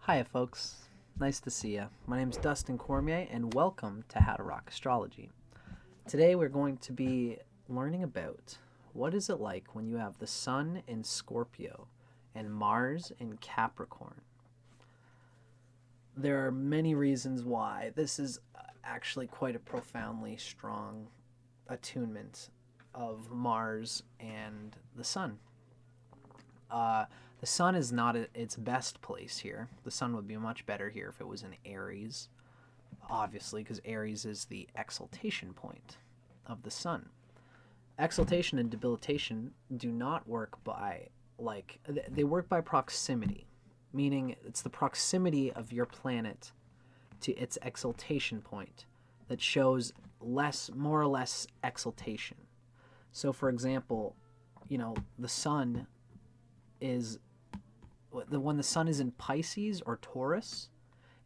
Hi, folks. Nice to see you. My name is Dustin Cormier, and welcome to How to Rock Astrology. Today, we're going to be learning about what is it like when you have the Sun in Scorpio and Mars in Capricorn. There are many reasons why this is actually quite a profoundly strong attunement of Mars and the Sun. The Sun is not at its best place here. The Sun would be much better here if it was in Aries, obviously, because Aries is the exaltation point of the Sun. Exaltation and debilitation do not work by, they work by proximity, meaning it's the proximity of your planet to its exaltation point that shows more or less exaltation. So, for example, the Sun is when the Sun is in Pisces or Taurus,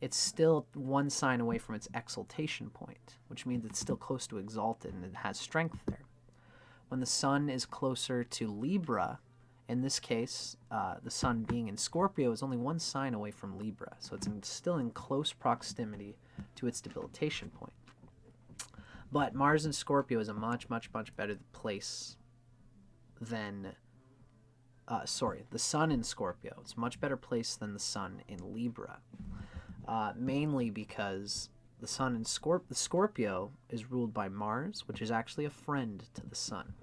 it's still one sign away from its exaltation point, which means it's still close to exalted and it has strength there. When the Sun is closer to Libra, in this case, the Sun being in Scorpio is only one sign away from Libra, so it's still in close proximity to its debilitation point. But Mars in Scorpio is a much, much, much better place than the Sun in Scorpio. It's a much better place than the Sun in Libra, mainly because the Sun in Scorpio is ruled by Mars, which is actually a friend to the Sun.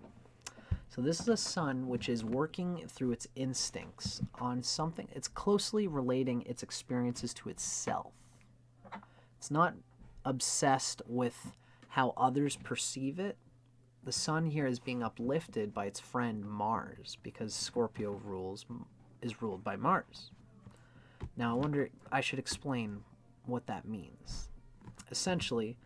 So this is a Sun which is working through its instincts on something. It's closely relating its experiences to itself. It's not obsessed with how others perceive it. The Sun here is being uplifted by its friend Mars because Scorpio is ruled by Mars. Now, I should explain what that means. Essentially,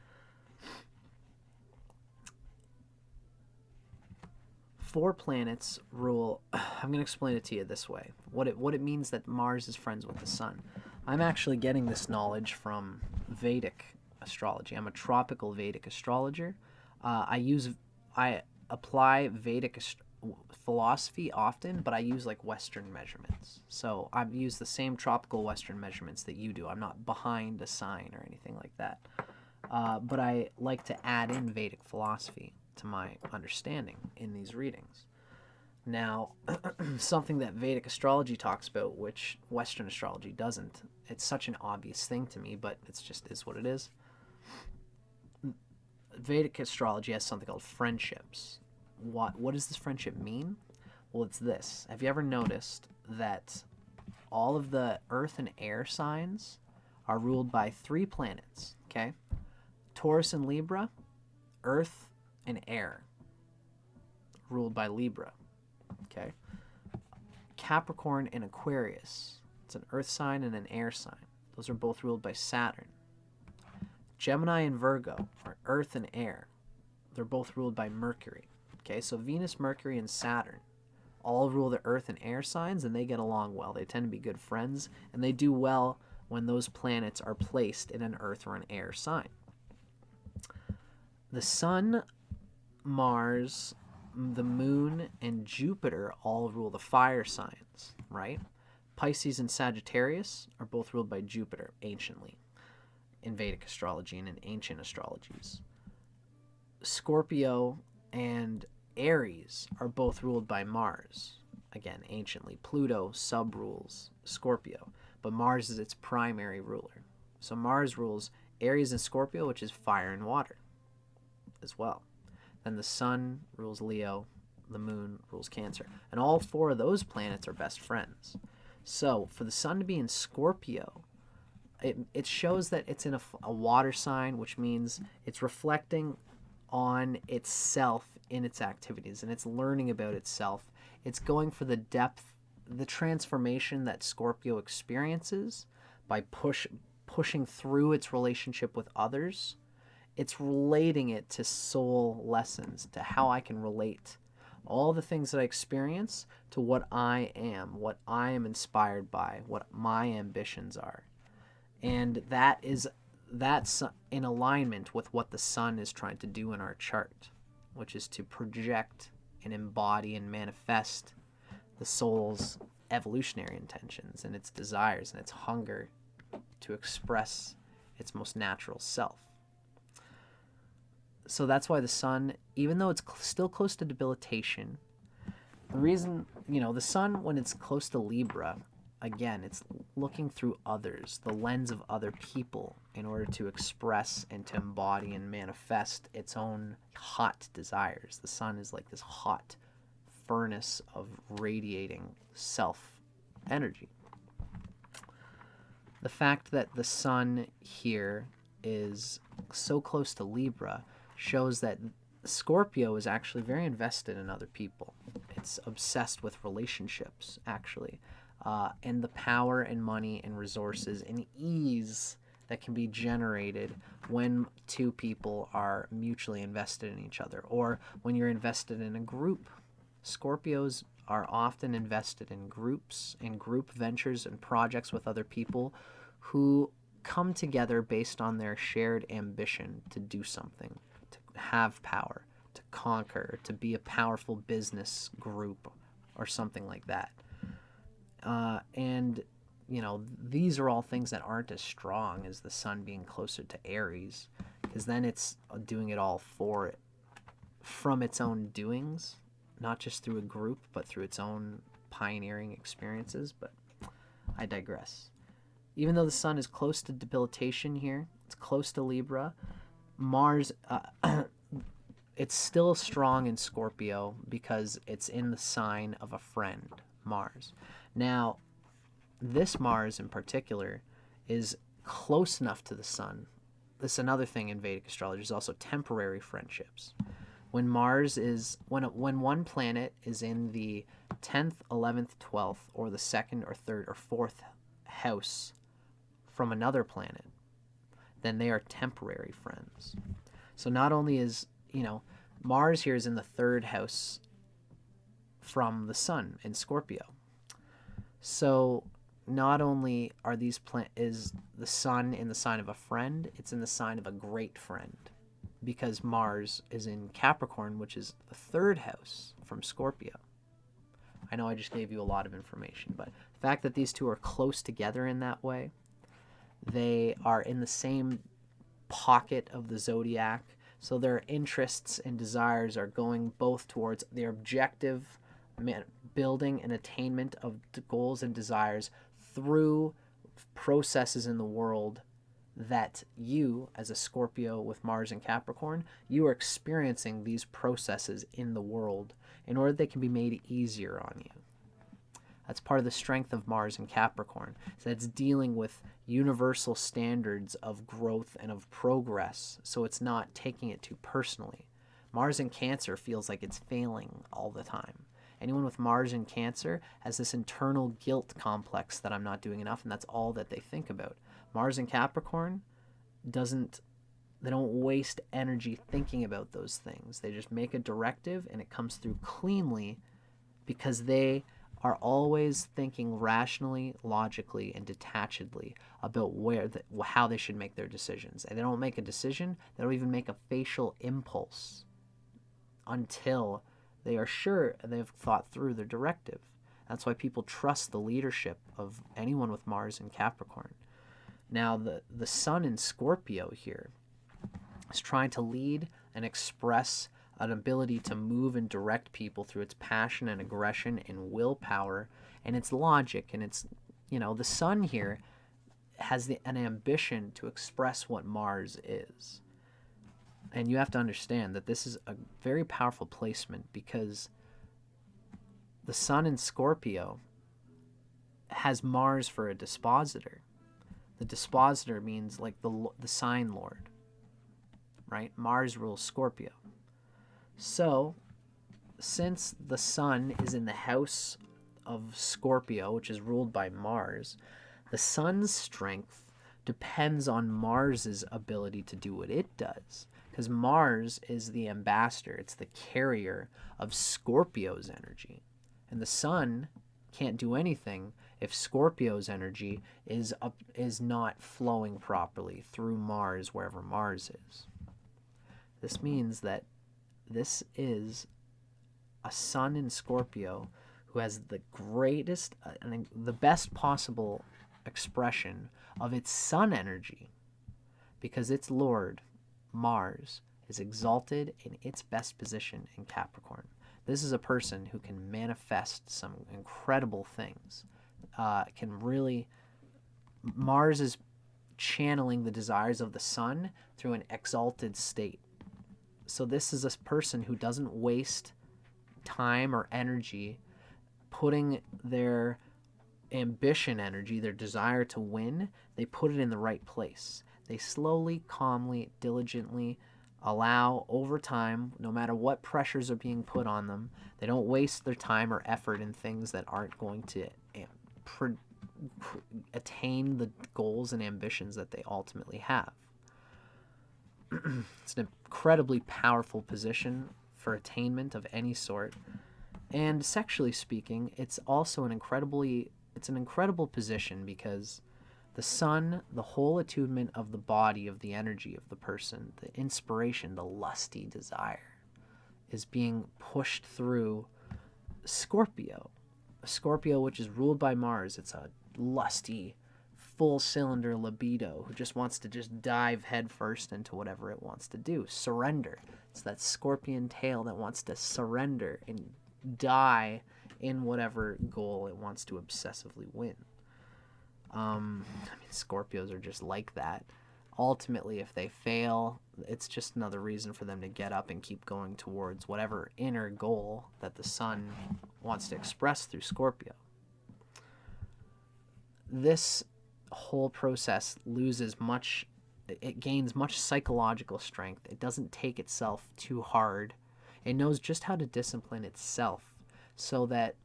four planets rule. I'm going to explain it to you this way. What it means that Mars is friends with the Sun. I'm actually getting this knowledge from Vedic Astrology. I'm a tropical Vedic astrologer. I apply Vedic philosophy often, but I use Western measurements. So I use the same tropical Western measurements that you do. I'm not behind a sign or anything like that. But I like to add in Vedic philosophy to my understanding in these readings. Now, something that Vedic astrology talks about, which Western astrology doesn't. It's such an obvious thing to me, but it's just is what it is. Vedic astrology has something called friendships. What does this friendship mean? Well, it's this. Have you ever noticed that all of the earth and air signs are ruled by three planets, okay? Taurus and Libra, earth and air, ruled by Libra, okay? Capricorn and Aquarius, it's an earth sign and an air sign. Those are both ruled by Saturn. Gemini and Virgo are earth and air. They're both ruled by Mercury. Okay, so Venus, Mercury, and Saturn all rule the earth and air signs, and they get along well. They tend to be good friends, and they do well when those planets are placed in an earth or an air sign. The Sun, Mars, the Moon, and Jupiter all rule the fire signs, right? Pisces and Sagittarius are both ruled by Jupiter, anciently, in Vedic astrology and in ancient astrologies. Scorpio and Aries are both ruled by Mars. Again, anciently. Pluto sub-rules Scorpio, but Mars is its primary ruler. So Mars rules Aries and Scorpio, which is fire and water as well. Then the Sun rules Leo, the Moon rules Cancer. And all four of those planets are best friends. So for the Sun to be in Scorpio, it shows that it's in a water sign, which means it's reflecting on itself in its activities, and it's learning about itself. It's going for the depth, the transformation that Scorpio experiences by pushing through its relationship with others. It's relating it to soul lessons, to how I can relate all the things that I experience to what I am inspired by, what my ambitions are. And that's in alignment with what the Sun is trying to do in our chart, which is to project and embody and manifest the soul's evolutionary intentions and its desires and its hunger to express its most natural self. So that's why the sun, even though it's still close to debilitation, the reason, the sun, when it's close to Libra, again, it's looking through others, the lens of other people, in order to express and to embody and manifest its own hot desires. The sun is like this hot furnace of radiating self energy. The fact that the sun here is so close to Libra shows that Scorpio is actually very invested in other people. It's obsessed with relationships, actually, and the power and money and resources and ease that can be generated when two people are mutually invested in each other, or when you're invested in a group. Scorpios are often invested in groups, in group ventures and projects with other people who come together based on their shared ambition to do something, to have power, to conquer, to be a powerful business group or something like that. And these are all things that aren't as strong as the sun being closer to Aries, because then it's doing it all from its own doings, not just through a group, but through its own pioneering experiences. But I digress. Even though the sun is close to debilitation here, it's close to Libra, Mars, it's still strong in Scorpio because it's in the sign of a friend, Mars. Now, this Mars in particular is close enough to the sun. This is another thing in Vedic astrology, is also temporary friendships. When when one planet is in the 10th, 11th, 12th, or the 2nd or 3rd or 4th house from another planet, then they are temporary friends. So not only is, Mars here is in the 3rd house from the sun in Scorpio. So not only are is the sun in the sign of a friend, it's in the sign of a great friend, because Mars is in Capricorn, which is the 3rd house from Scorpio. I know I just gave you a lot of information, but the fact that these two are close together in that way, they are in the same pocket of the zodiac, so their interests and desires are going both towards their objective building and attainment of the goals and desires through processes in the world that you, as a Scorpio with Mars and Capricorn, you are experiencing these processes in the world in order they can be made easier on you. That's part of the strength of Mars and Capricorn. So it's dealing with universal standards of growth and of progress, so it's not taking it too personally. Mars in Cancer feels like it's failing all the time. Anyone with Mars in Cancer has this internal guilt complex that I'm not doing enough, and that's all that they think about. Mars in Capricorn they don't waste energy thinking about those things. They just make a directive and it comes through cleanly, because they are always thinking rationally, logically, and detachedly about how they should make their decisions. And they don't make a decision, they don't even make a facial impulse until they are sure they've thought through their directive. That's why people trust the leadership of anyone with Mars in Capricorn. Now, the sun in Scorpio here is trying to lead and express an ability to move and direct people through its passion and aggression and willpower and its logic. And it's, the sun here has an ambition to express what Mars is. And you have to understand that this is a very powerful placement, because the sun in Scorpio has Mars for a dispositor. The dispositor means like the sign lord, right? Mars rules Scorpio. So, since the sun is in the house of Scorpio, which is ruled by Mars, the sun's strength depends on Mars's ability to do what it does. Because Mars is the ambassador, it's the carrier of Scorpio's energy. And the sun can't do anything if Scorpio's energy is not flowing properly through Mars, wherever Mars is. This means that this is a sun in Scorpio who has the greatest, and the best possible expression of its sun energy, because its lord, Mars, is exalted in its best position in Capricorn. This is a person who can manifest some incredible things. Mars is channeling the desires of the sun through an exalted state. So this is a person who doesn't waste time or energy putting their ambition energy, their desire to win, they put it in the right place. They slowly, calmly, diligently allow over time, no matter what pressures are being put on them, they don't waste their time or effort in things that aren't going to attain the goals and ambitions that they ultimately have. It's an incredibly powerful position for attainment of any sort. And sexually speaking, it's also an incredible position because the sun, the whole attunement of the body, of the energy of the person, the inspiration, the lusty desire, is being pushed through Scorpio. A Scorpio which is ruled by Mars. It's a lusty, full cylinder libido who just wants to just dive headfirst into whatever it wants to do. Surrender. It's that scorpion tail that wants to surrender and die in whatever goal it wants to obsessively win. Scorpios are just like that. Ultimately, if they fail, it's just another reason for them to get up and keep going towards whatever inner goal that the sun wants to express through Scorpio. This whole process it gains much psychological strength. It doesn't take itself too hard. It knows just how to discipline itself so that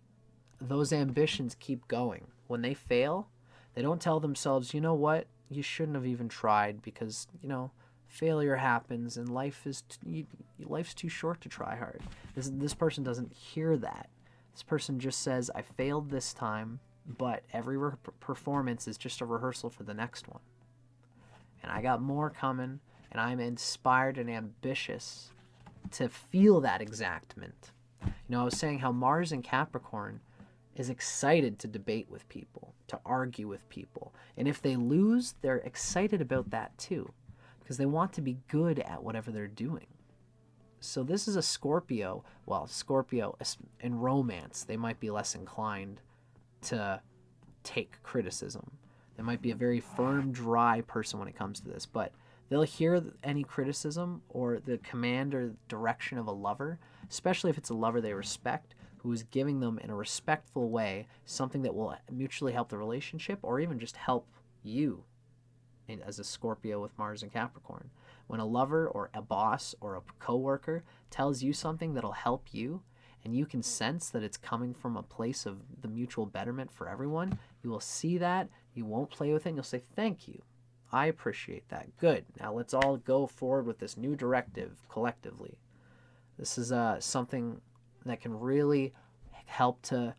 those ambitions keep going. When they fail, they don't tell themselves, you know what, you shouldn't have even tried because, failure happens and life's too short to try hard. This person doesn't hear that. This person just says, I failed this time, but every performance is just a rehearsal for the next one. And I got more coming, and I'm inspired and ambitious to feel that exactment. I was saying how Mars in Capricorn is excited to debate with people, to argue with people. And if they lose, they're excited about that too, because they want to be good at whatever they're doing. So this is a Scorpio. Well, Scorpio in romance, they might be less inclined to take criticism. They might be a very firm, dry person when it comes to this, but they'll hear any criticism or the command or direction of a lover, especially if it's a lover they respect, who is giving them in a respectful way something that will mutually help the relationship or even just help you as a Scorpio with Mars and Capricorn. When a lover or a boss or a coworker tells you something that'll help you, and you can sense that it's coming from a place of the mutual betterment for everyone, you will see that, you won't play with it, and you'll say, thank you. I appreciate that. Good. Now let's all go forward with this new directive collectively. This is something that can really help to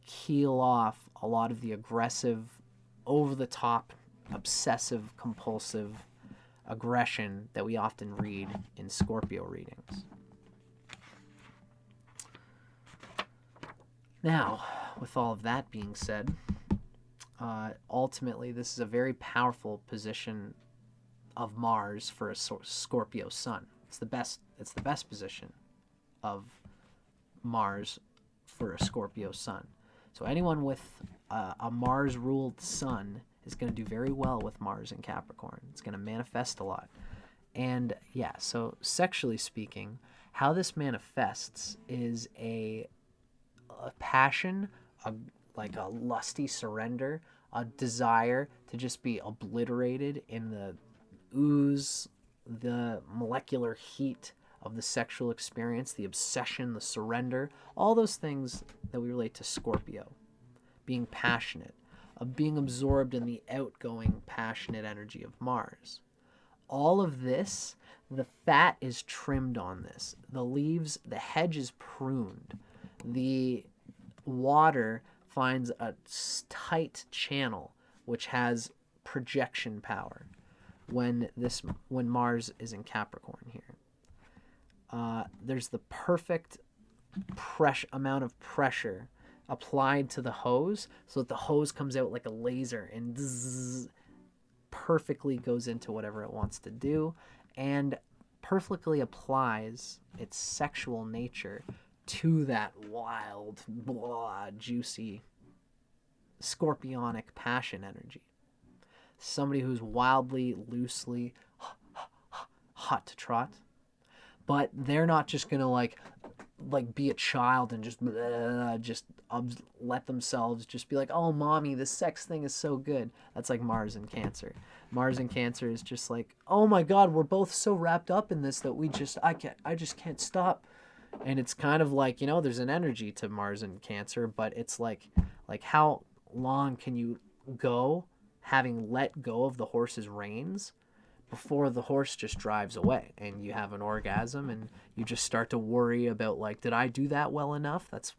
keel off a lot of the aggressive, over-the-top, obsessive, compulsive aggression that we often read in Scorpio readings. Now, with all of that being said, ultimately this is a very powerful position of Mars for a Scorpio Sun. It's the best position of Mars for a Scorpio Sun. So anyone with a Mars-ruled Sun is going to do very well with Mars in Capricorn. It's going to manifest a lot. And yeah, so sexually speaking, how this manifests is a passion, like a lusty surrender, a desire to just be obliterated in the ooze, the molecular heat of the sexual experience, the obsession, the surrender, all those things that we relate to Scorpio. Being passionate, of being absorbed in the outgoing, passionate energy of Mars. All of this, the fat is trimmed on this. The leaves, the hedge is pruned. The water finds a tight channel which has projection power when Mars is in Capricorn here. There's the perfect amount of pressure applied to the hose so that the hose comes out like a laser and zzz, perfectly goes into whatever it wants to do and perfectly applies its sexual nature to that wild, blah, juicy, scorpionic passion energy. Somebody who's wildly, loosely hot to trot, but they're not just gonna like be a child and just let themselves just be like, oh mommy, this sex thing is so good. That's like Mars and Cancer. Mars and Cancer is just like, oh my god, we're both so wrapped up in this that I just can't stop. And it's kind of like, there's an energy to Mars and Cancer, but it's like how long can you go having let go of the horse's reins before the horse just drives away and you have an orgasm and you just start to worry about like, did I do that well enough? That's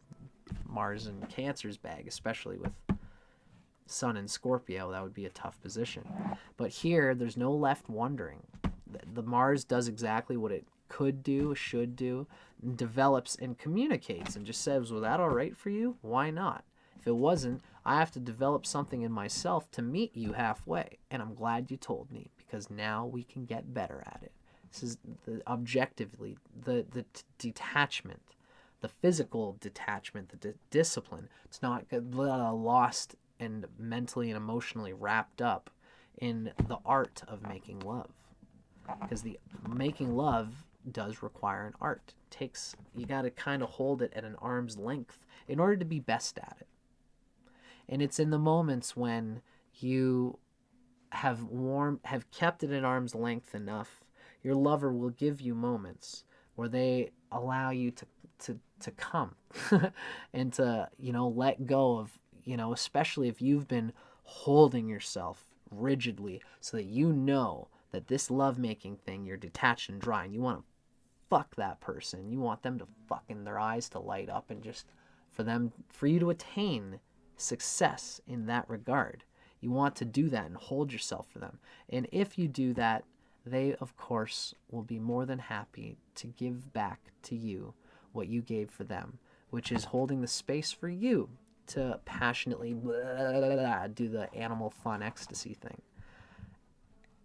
Mars and Cancer's bag, especially with Sun and Scorpio. That would be a tough position. But here, there's no left wondering. The Mars does exactly what it could do, should do, develops and communicates and just says, was that all right for you? Why not? If it wasn't, I have to develop something in myself to meet you halfway. And I'm glad you told me, because now we can get better at it. This is objectively the detachment, the physical detachment, the discipline. It's not lost and mentally and emotionally wrapped up in the art of making love. Because the making love does require an art. You got to kind of hold it at an arm's length in order to be best at it. And it's in the moments when you have kept it at arm's length enough, your lover will give you moments where they allow you to come and to, let go of, especially if you've been holding yourself rigidly so that that this lovemaking thing, you're detached and dry and you want to fuck that person. You want them to fucking their eyes to light up and just for you to attain success in that regard. You want to do that and hold yourself for them. And if you do that, they, of course, will be more than happy to give back to you what you gave for them, which is holding the space for you to passionately do the animal fun ecstasy thing.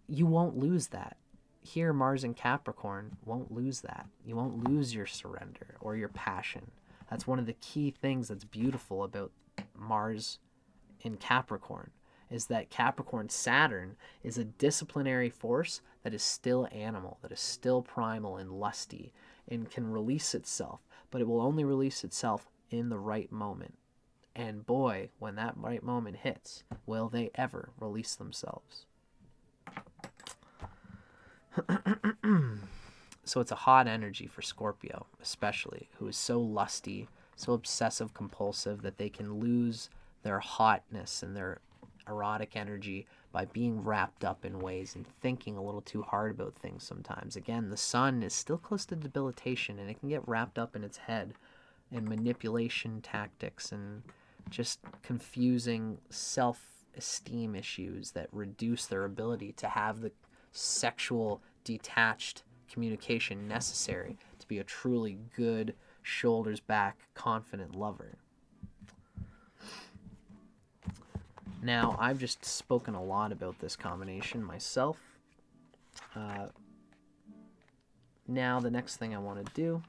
You won't lose that. Here, Mars in Capricorn won't lose that. You won't lose your surrender or your passion. That's one of the key things that's beautiful about Mars in Capricorn, is that Capricorn Saturn is a disciplinary force that is still animal, that is still primal and lusty and can release itself, but it will only release itself in the right moment. And boy, when that right moment hits, will they ever release themselves. So it's a hot energy for Scorpio, especially, who is so lusty, so obsessive compulsive that they can lose their hotness and their erotic energy by being wrapped up in ways and thinking a little too hard about things sometimes. Again, the sun is still close to debilitation and it can get wrapped up in its head in manipulation tactics and just confusing self-esteem issues that reduce their ability to have the sexual detached communication necessary to be a truly good, shoulders back, confident lover. Now, I've just spoken a lot about this combination myself. Now, the next thing I want to do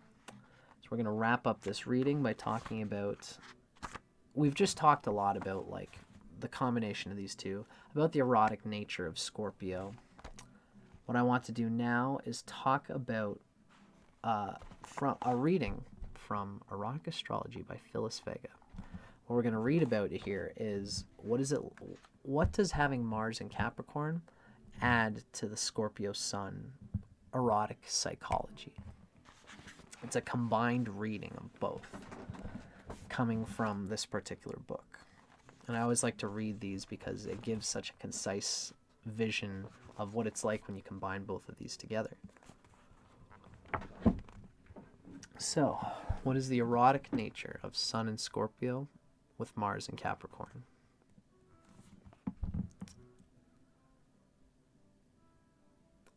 is we're going to wrap up this reading by talking about... We've just talked a lot about, like, the combination of these two, about the erotic nature of Scorpio. What I want to do now is talk about from a reading from Erotic Astrology by Phyllis Vega. What we're going to read about here is what does having Mars in Capricorn add to the Scorpio Sun erotic psychology? It's a combined reading of both coming from this particular book. And I always like to read these because it gives such a concise vision of what it's like when you combine both of these together. So, what is the erotic nature of Sun and Scorpio with Mars and Capricorn?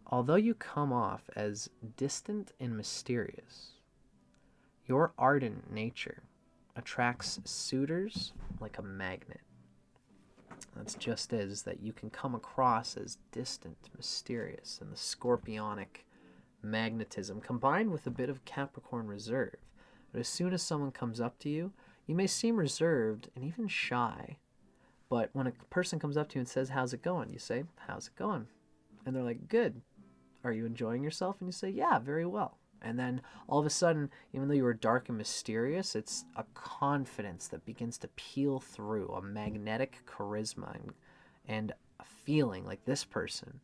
Although you come off as distant and mysterious, your ardent nature attracts suitors like a magnet. That's just as that you can come across as distant, mysterious, and the scorpionic magnetism combined with a bit of Capricorn reserve. But as soon as someone comes up to you, you may seem reserved and even shy. But when a person comes up to you and says, "How's it going?" you say, "How's it going?" And they're like, "Good. Are you enjoying yourself?" And you say, "Yeah, very well." And then all of a sudden, even though you were dark and mysterious, it's a confidence that begins to peel through, a magnetic charisma and a feeling like this person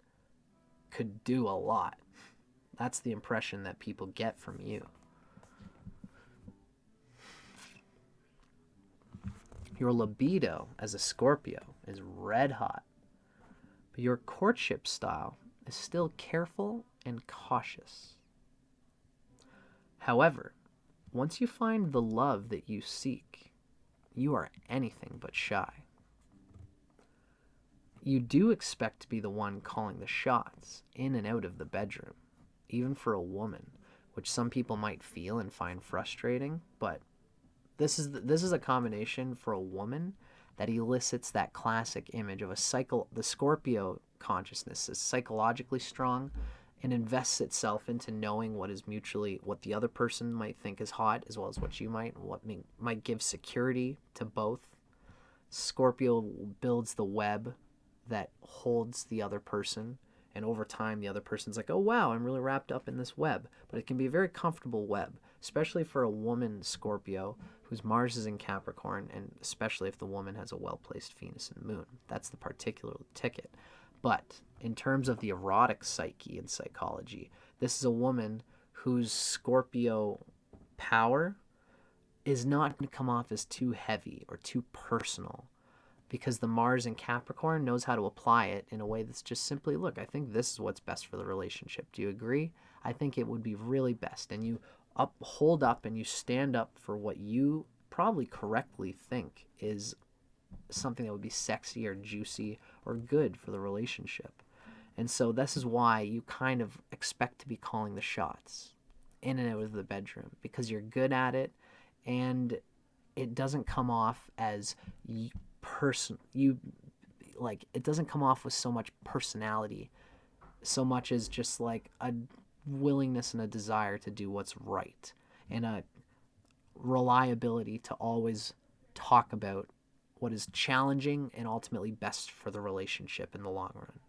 could do a lot. That's the impression that people get from you. Your libido as a Scorpio is red hot, but your courtship style is still careful and cautious. However, once you find the love that you seek, you are anything but shy. You do expect to be the one calling the shots in and out of the bedroom, even for a woman, which some people might feel and find frustrating, but this is a combination for a woman that elicits that classic image of the Scorpio consciousness is psychologically strong and invests itself into knowing what the other person might think is hot, as well as what you might give security to both. Scorpio builds the web that holds the other person, and over time the other person's like, "Oh wow, I'm really wrapped up in this web." But it can be a very comfortable web, especially for a woman Scorpio whose Mars is in Capricorn, and especially if the woman has a well-placed Venus and Moon. That's the particular ticket. But in terms of the erotic psyche and psychology, this is a woman whose Scorpio power is not going to come off as too heavy or too personal, because the Mars in Capricorn knows how to apply it in a way that's just simply, look, I think this is what's best for the relationship. Do you agree? I think it would be really best. And you hold up and you stand up for what you probably correctly think is something that would be sexy or juicy or good for the relationship. And so this is why you kind of expect to be calling the shots in and out of the bedroom, because you're good at it and it doesn't come off as it doesn't come off with so much personality, so much as just like a willingness and a desire to do what's right, and a reliability to always talk about what is challenging and ultimately best for the relationship in the long run.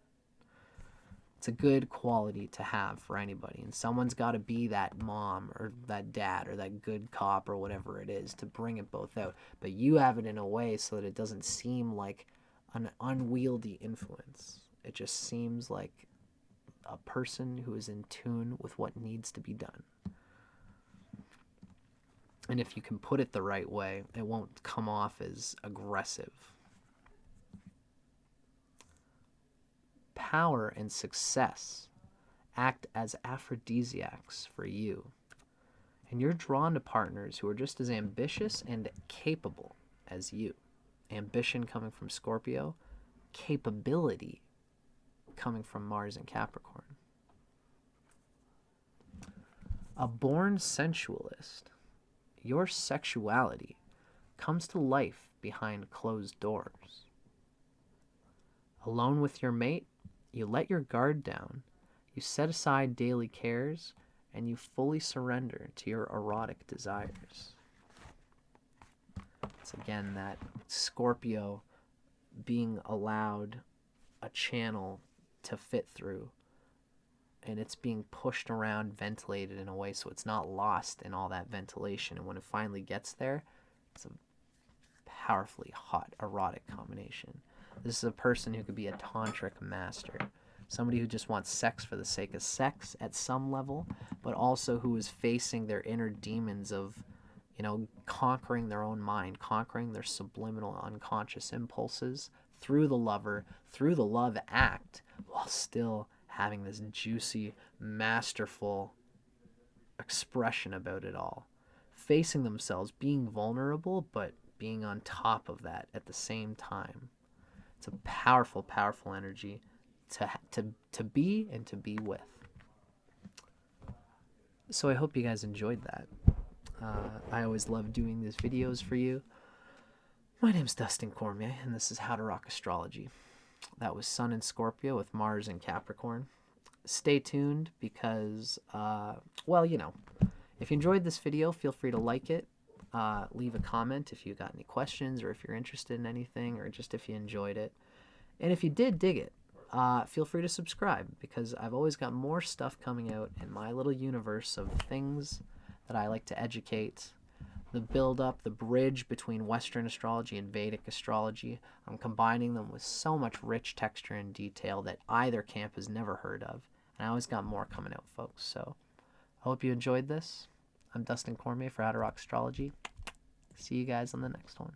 It's a good quality to have for anybody, and someone's got to be that mom or that dad or that good cop or whatever it is to bring it both out. But you have it in a way so that it doesn't seem like an unwieldy influence. It just seems like a person who is in tune with what needs to be done. And if you can put it the right way, it won't come off as aggressive. Power and success act as aphrodisiacs for you. And you're drawn to partners who are just as ambitious and capable as you. Ambition coming from Scorpio, capability coming from Mars and Capricorn. A born sensualist, your sexuality comes to life behind closed doors. Alone with your mate, you let your guard down, you set aside daily cares, and you fully surrender to your erotic desires. It's again that Scorpio being allowed a channel to fit through, and it's being pushed around, ventilated in a way so it's not lost in all that ventilation. And when it finally gets there, it's a powerfully hot erotic combination. This is a person who could be a tantric master, somebody who just wants sex for the sake of sex at some level, but also who is facing their inner demons of, conquering their own mind, conquering their subliminal unconscious impulses through the lover, through the love act, while still having this juicy, masterful expression about it all. Facing themselves, being vulnerable, but being on top of that at the same time. It's a powerful, powerful energy to be and to be with. So I hope you guys enjoyed that. I always love doing these videos for you. My name's Dustin Cormier, and this is How to Rock Astrology. That was Sun in Scorpio with Mars and Capricorn. Stay tuned because, well, you know, if you enjoyed this video, feel free to like it. Leave a comment if you got any questions or if you're interested in anything or just if you enjoyed it. And if you did dig it, feel free to subscribe because I've always got more stuff coming out in my little universe of things that I like to educate. The build-up, the bridge between Western astrology and Vedic astrology. I'm combining them with so much rich texture and detail that either camp has never heard of. And I always got more coming out, folks. So I hope you enjoyed this. I'm Dustin Cormier for How to Rock Astrology. See you guys on the next one.